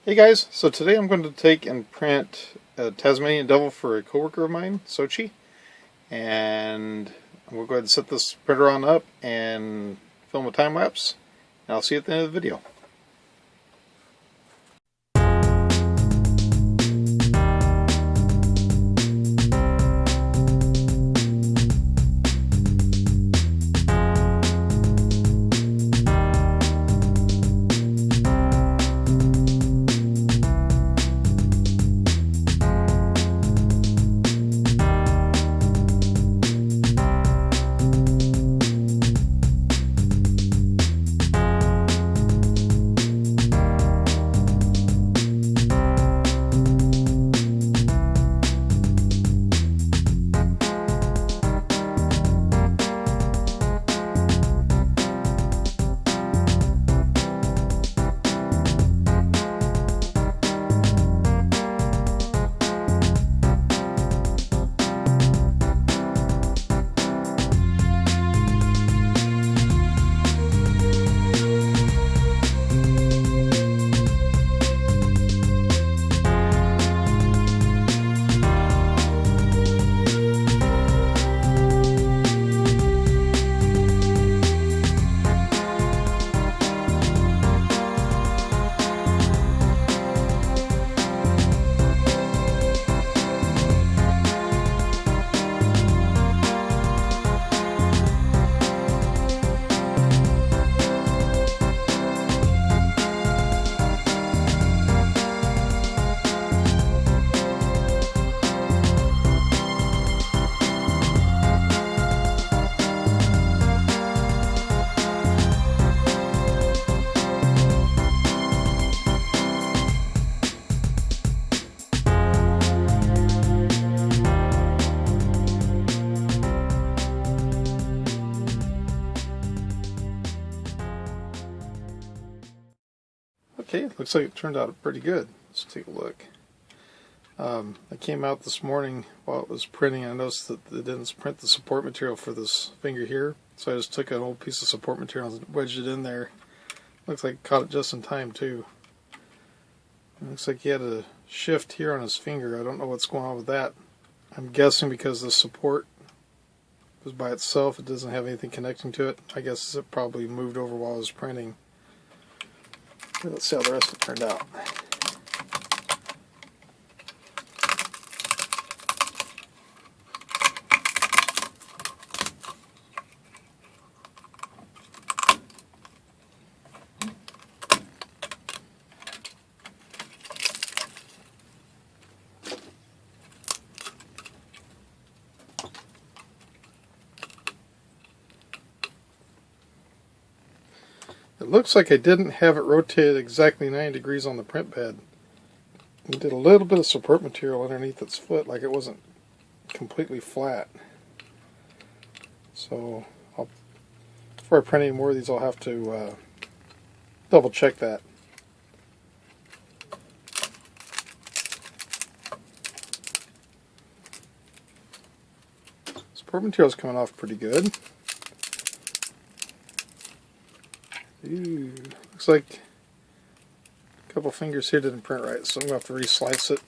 Hey guys, so today I'm going to take and print a Tasmanian Devil for a coworker of mine, Xochitl, and I'm going to go ahead and set this printer on up and film a time lapse, and I'll see you at the end of the video. Okay, looks like it turned out pretty good. Let's take a look. I came out this morning while it was printing and I noticed that it didn't print the support material for this finger here. So I just took an old piece of support material and wedged it in there. Looks like it caught it just in time too. It looks like he had a shift here on his finger. I don't know what's going on with that. I'm guessing because the support was by itself, it doesn't have anything connecting to it. I guess it probably moved over while I was printing. Let's see how the rest of it turned out. It looks like I didn't have it rotated exactly 9 degrees on the print bed. I did a little bit of support material underneath its foot, like it wasn't completely flat. So before I print any more of these, I'll have to double check that. Support material is coming off pretty good. Ooh, looks like a couple fingers here didn't print right, so I'm going to have to re-slice it.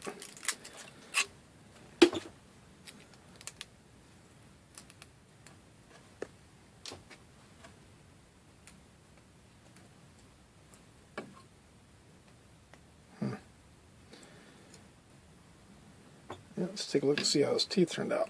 Yeah, let's take a look and see how his teeth turned out.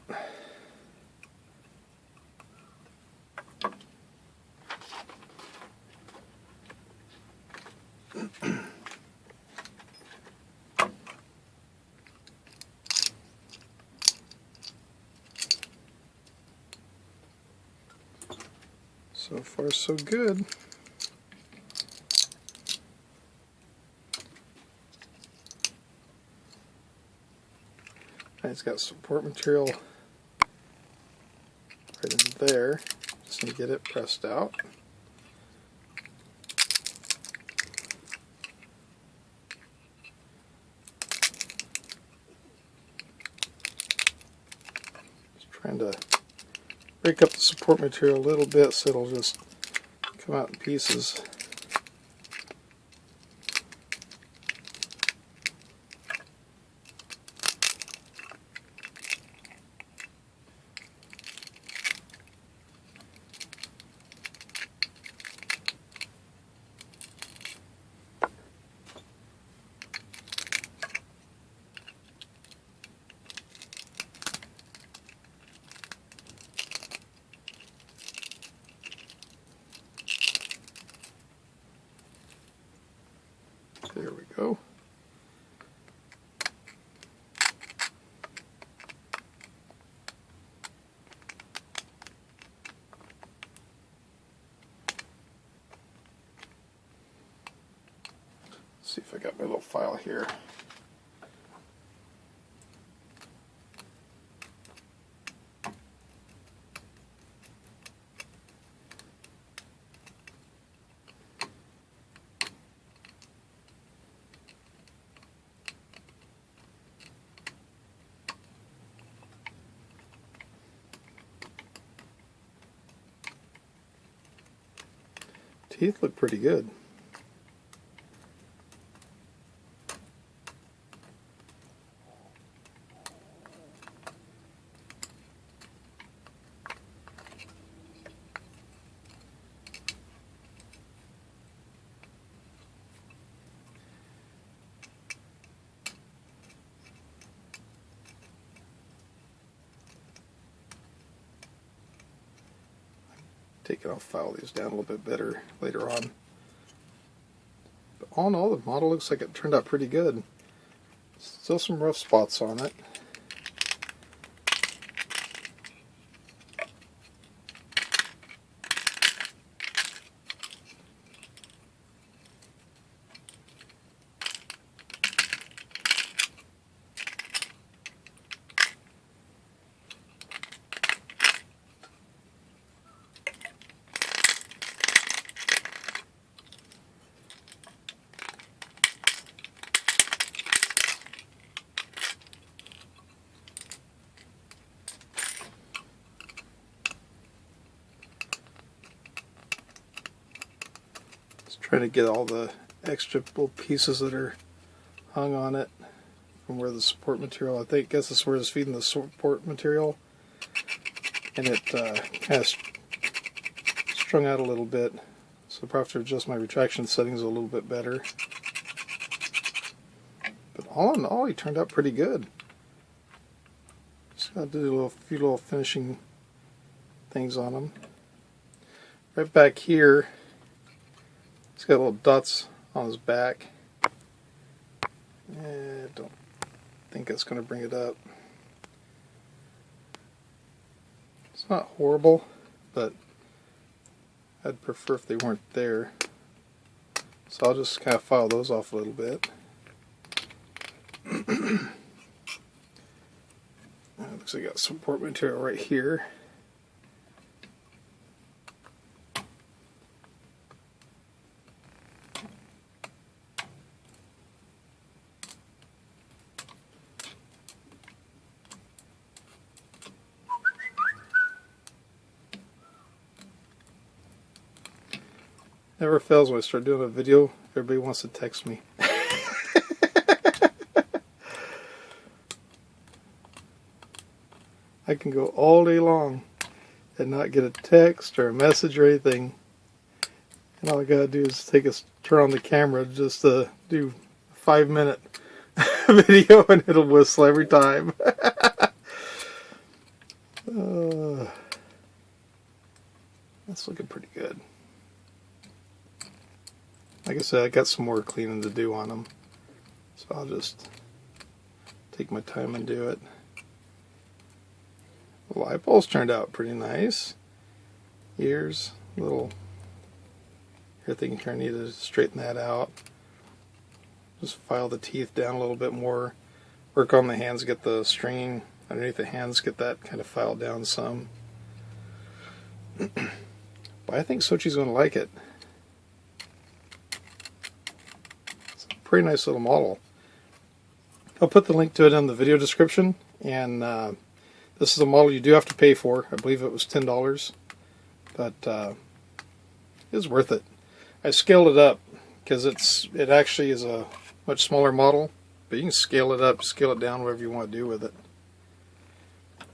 So far, so good. It's got support material right in there. Just need to get it pressed out. Just trying to break up the support material a little bit so it'll just come out in pieces. see if I got my little file here. Teeth look pretty good. I'll file these down a little bit better later on. But all in all, the model looks like it turned out pretty good. Still some rough spots on it. Trying to get all the extra little pieces that are hung on it from where the support material, I guess this is where it's feeding the support material, and it kind of strung out a little bit, so I'll have to adjust my retraction settings a little bit better. But all in all, he turned out pretty good. Just got to do a few little finishing things on him. Right back here, he's got little dots on his back. I don't think that's going to bring it up. It's not horrible, but I'd prefer if they weren't there. So I'll just kind of file those off a little bit. Looks like I got support material right here. Never fails when I start doing a video, everybody wants to text me. I can go all day long and not get a text or a message or anything. And all I gotta do is turn on the camera just to do a 5-minute video and it'll whistle every time. That's looking pretty good. Like I said, I got some more cleaning to do on them, so I'll just take my time and do it. The light bulbs turned out pretty nice. Ears, little everything here, I need to straighten that out. Just file the teeth down a little bit more. Work on the hands, get the stringing underneath the hands, get that kind of filed down some. But I think Xochit's going to like it. Pretty nice little model. I'll put the link to it in the video description, and this is a model you do have to pay for. I believe it was $10, but it's worth it. I scaled it up because it actually is a much smaller model, but you can scale it up, scale it down, whatever you want to do with it.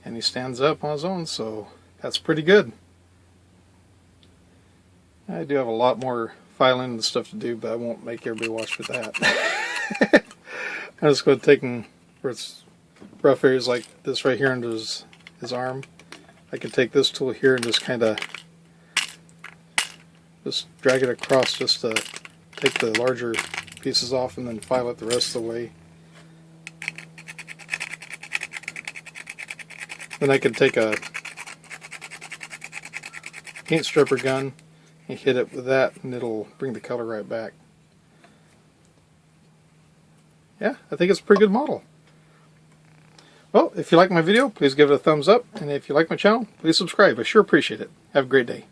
And he stands up on his own, so that's pretty good. I do have a lot more filing and stuff to do, but I won't make everybody watch for that. I'm just going to take him where it's rough areas like this right here under his arm. I can take this tool here and just kind of just drag it across just to take the larger pieces off and then file it the rest of the way. Then I can take a paint stripper gun and hit it with that, and it'll bring the color right back. yeah, I think it's a pretty good model. Well, if you like my video, please give it a thumbs up, and if you like my channel, please subscribe. I sure appreciate it. Have a great day.